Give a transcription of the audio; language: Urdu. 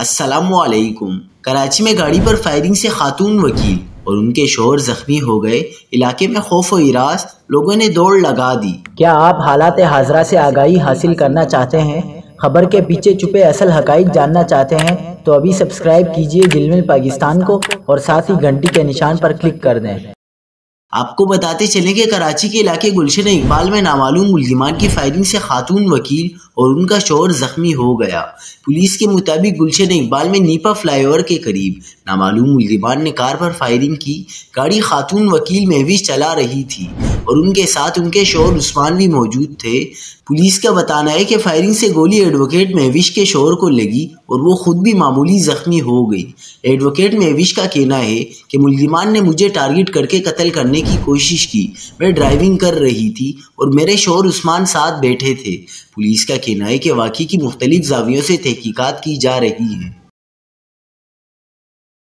السلام علیکم۔ کراچی میں گاڑی پر فائرنگ سے خاتون وکیل اور ان کے شوہر زخمی ہو گئے۔ علاقے میں خوف و ہراس، لوگوں نے دوڑ لگا دی۔ کیا آپ حالات حاضرہ سے آگاہی حاصل کرنا چاہتے ہیں؟ خبر کے پیچھے چھپے اصل حقائق جاننا چاہتے ہیں تو ابھی سبسکرائب کیجئے جلمل پاکستان کو اور ساتھ ہی گھنٹی کے نشان پر کلک کر دیں۔ آپ کو بتاتے چلیں کہ کراچی کے علاقے گلشن اقبال میں نامعلوم ملزمان کی فائرنگ سے خاتون وکیل اور ان کا شوہر زخمی ہو گیا۔ پولیس کے مطابق گلشن اقبال میں نیپا فلائی اوور کے قریب نامعلوم ملزمان نے کار پر فائرنگ کی۔ گاڑی خاتون وکیل مہوش چلا رہی تھی اور ان کے ساتھ ان کے شوہر عثمان بھی موجود تھے۔ پولیس کا بتانا ہے کہ فائرنگ سے گولی ایڈوکیٹ مہوش کے شوہر کو لگی اور وہ خود بھی معمولی زخمی ہو گئی۔ ایڈوکیٹ مہوش کا کہنا ہے کہ ملزمان نے مجھے ٹارگٹ کر کے قتل کرنے کی کوشش کی۔ میں ڈرائیونگ کر رہی تھی اور میرے شوہر عثمان ساتھ بیٹھے تھے۔ پولیس کا کہنا ہے کہ واقعے کی مختلف زاویوں سے تحقیقات کی جا رہی ہیں۔